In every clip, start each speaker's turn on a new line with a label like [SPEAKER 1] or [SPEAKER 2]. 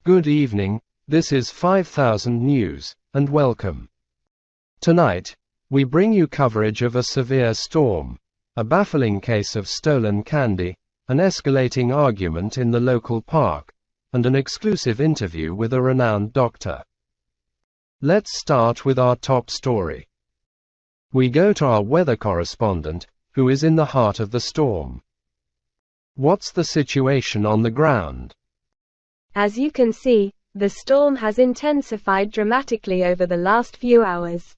[SPEAKER 1] Good evening, this is 5000 News, and welcome. Tonight, we bring you coverage of a severe storm, a baffling case of stolen candy, an escalating argument in the local park, and an exclusive interview with a renowned doctor. Let's start with our top story. We go to our weather correspondent, who is in the heart of the storm. What's the situation on the ground?
[SPEAKER 2] As you can see, the storm has intensified dramatically over the last few hours.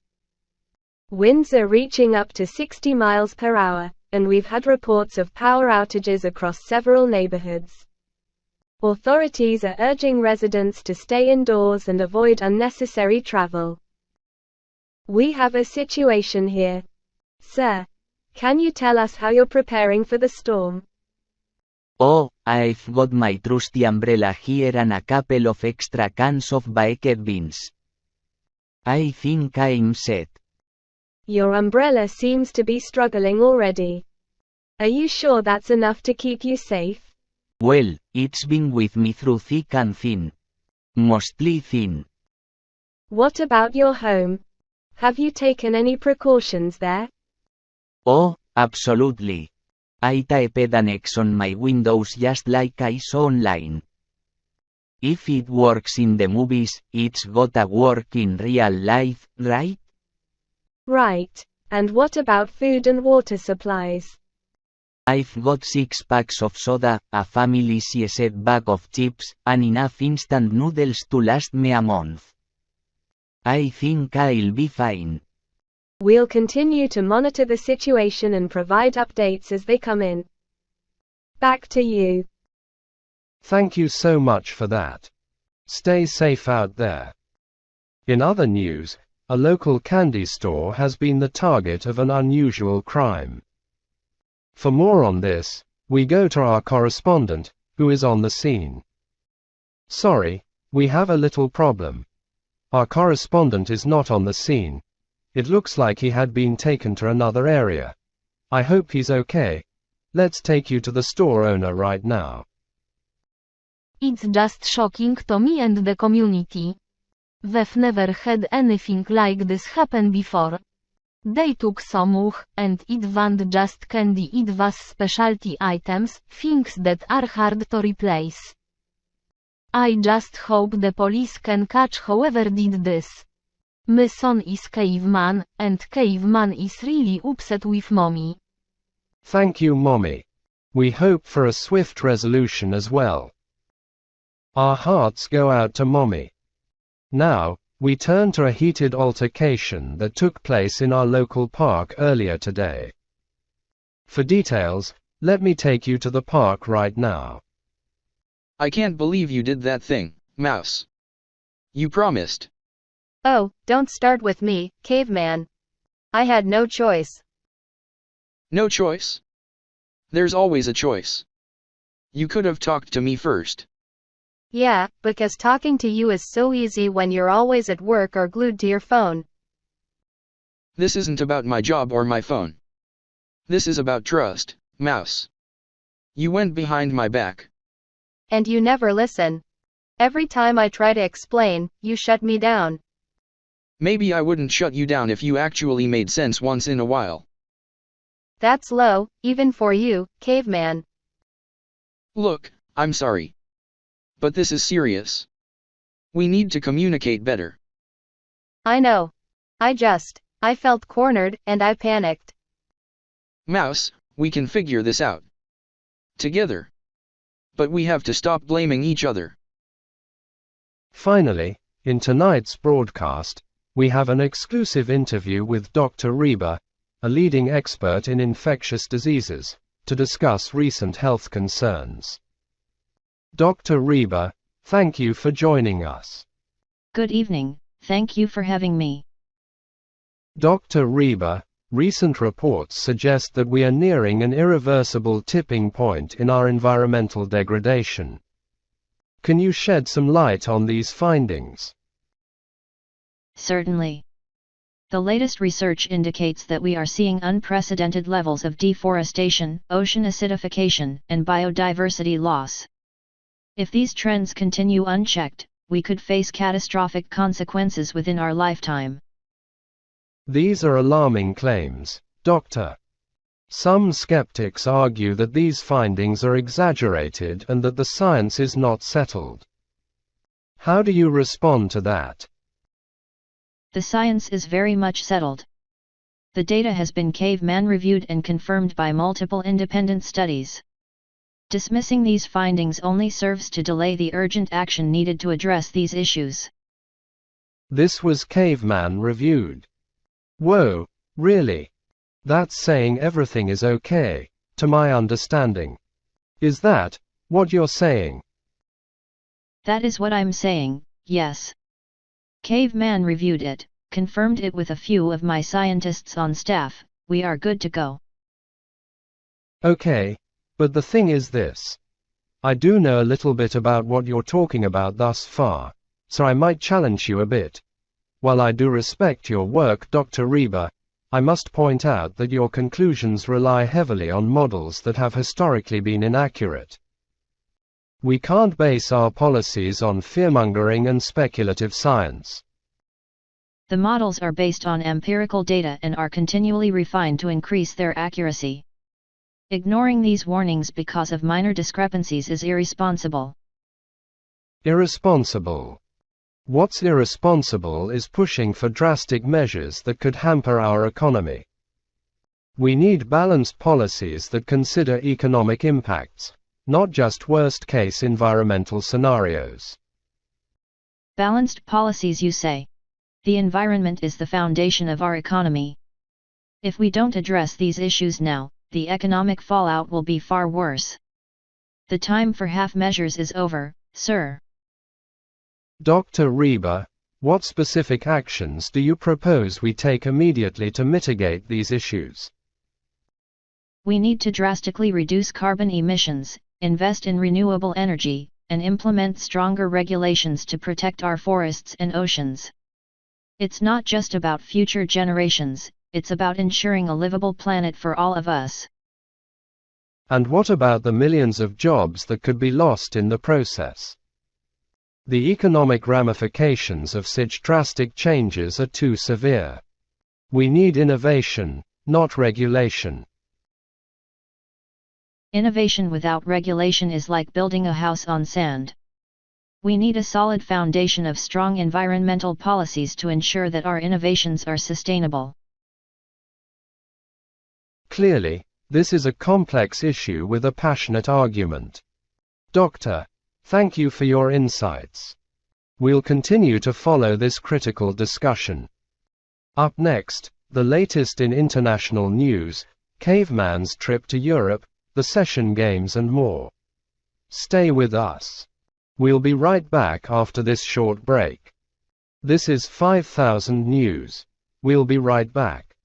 [SPEAKER 2] Winds are reaching up to 60 miles per hour, and we've had reports of power outages across several neighborhoods. Authorities are urging residents to stay indoors and avoid unnecessary travel. We have a situation here. Sir, can you tell us how you're preparing for the storm?
[SPEAKER 3] Oh, I've got my trusty umbrella here and a couple of extra cans of baked beans. I think I'm set.
[SPEAKER 2] Your umbrella seems to be struggling already. Are you sure that's enough to keep you safe?
[SPEAKER 3] Well, it's been with me through thick and thin. Mostly thin.
[SPEAKER 2] What about your home? Have you taken any precautions there?
[SPEAKER 3] Oh, absolutely. I taped an X on my windows just like I saw online. If it works in the movies, it's gotta work in real life, right?
[SPEAKER 2] Right. And what about food and water supplies?
[SPEAKER 3] I've got 6 packs of soda, a family-sized bag of chips, and enough instant noodles to last me a month. I think I'll be fine.
[SPEAKER 2] We'll continue to monitor the situation and provide updates as they come in. Back to you.
[SPEAKER 1] Thank you so much for that. Stay safe out there. In other news, a local candy store has been the target of an unusual crime. For more on this, we go to our correspondent, who is on the scene. Sorry, we have a little problem. Our correspondent is not on the scene. It looks like he had been taken to another area. I hope he's okay. Let's take you to the store owner right now.
[SPEAKER 4] It's just shocking to me and the community. We've never had anything like this happen before. They took some much, and it wasn't just candy, it was specialty items, things that are hard to replace. I just hope the police can catch whoever did this. My son is caveman, and caveman is really upset with mommy.
[SPEAKER 1] Thank you, Mommy. We hope for a swift resolution as well. Our hearts go out to Mommy. Now, we turn to a heated altercation that took place in our local park earlier today. For details, let me take you to the park right now.
[SPEAKER 5] I can't believe you did that thing, Mouse. You promised.
[SPEAKER 6] Oh, don't start with me, caveman. I had no choice.
[SPEAKER 5] No choice? There's always a choice. You could have talked to me first.
[SPEAKER 6] Yeah, because talking to you is so easy when you're always at work or glued to your phone.
[SPEAKER 5] This isn't about my job or my phone. This is about trust, Mouse. You went behind my back.
[SPEAKER 6] And you never listen. Every time I try to explain, you shut me down.
[SPEAKER 5] Maybe I wouldn't shut you down if you actually made sense once in a while.
[SPEAKER 6] That's low, even for you, caveman.
[SPEAKER 5] Look, I'm sorry. But this is serious. We need to communicate better.
[SPEAKER 6] I know. I felt cornered, and I panicked.
[SPEAKER 5] Mouse, we can figure this out. Together. But we have to stop blaming each other.
[SPEAKER 1] Finally, in tonight's broadcast, we have an exclusive interview with Dr. Reba, a leading expert in infectious diseases, to discuss recent health concerns. Dr. Reba, thank you for joining us.
[SPEAKER 4] Good evening, thank you for having me.
[SPEAKER 1] Dr. Reba, recent reports suggest that we are nearing an irreversible tipping point in our environmental degradation. Can you shed some light on these findings?
[SPEAKER 4] Certainly. The latest research indicates that we are seeing unprecedented levels of deforestation, ocean acidification, and biodiversity loss.
[SPEAKER 7] If these trends continue unchecked, we could face catastrophic consequences within our lifetime.
[SPEAKER 1] These are alarming claims, Doctor. Some skeptics argue that these findings are exaggerated and that the science is not settled. How do you respond to that?
[SPEAKER 7] The science is very much settled. The data has been caveman reviewed and confirmed by multiple independent studies. Dismissing these findings only serves to delay the urgent action needed to address these issues.
[SPEAKER 1] This was caveman reviewed. Whoa, really? That's saying everything is okay, to my understanding. Is that what you're saying?
[SPEAKER 7] That is what I'm saying, yes. Caveman reviewed it, confirmed it with a few of my scientists on staff, we are good to go.
[SPEAKER 1] Okay, but the thing is this. I do know a little bit about what you're talking about thus far, so I might challenge you a bit. While I do respect your work, Dr. Reba, I must point out that your conclusions rely heavily on models that have historically been inaccurate. We can't base our policies on fearmongering and speculative science.
[SPEAKER 7] The models are based on empirical data and are continually refined to increase their accuracy. Ignoring these warnings because of minor discrepancies is irresponsible.
[SPEAKER 1] Irresponsible. What's irresponsible is pushing for drastic measures that could hamper our economy. We need balanced policies that consider economic impacts, not just worst-case environmental scenarios.
[SPEAKER 7] Balanced policies, you say? The environment is the foundation of our economy. If we don't address these issues now, the economic fallout will be far worse. The time for half measures is over, sir.
[SPEAKER 1] Dr. Reba, what specific actions do you propose we take immediately to mitigate these issues?
[SPEAKER 7] We need to drastically reduce carbon emissions, invest in renewable energy, and implement stronger regulations to protect our forests and oceans. It's not just about future generations, it's about ensuring a livable planet for all of us.
[SPEAKER 1] And what about the millions of jobs that could be lost in the process? The economic ramifications of such drastic changes are too severe. We need innovation, not regulation.
[SPEAKER 7] Innovation without regulation is like building a house on sand. We need a solid foundation of strong environmental policies to ensure that our innovations are sustainable.
[SPEAKER 1] Clearly, this is a complex issue with a passionate argument. Doctor, thank you for your insights. We'll continue to follow this critical discussion. Up next, the latest in international news, Caveman's trip to Europe, the Session Games and more. Stay with us. We'll be right back after this short break. This is 5000 News. We'll be right back.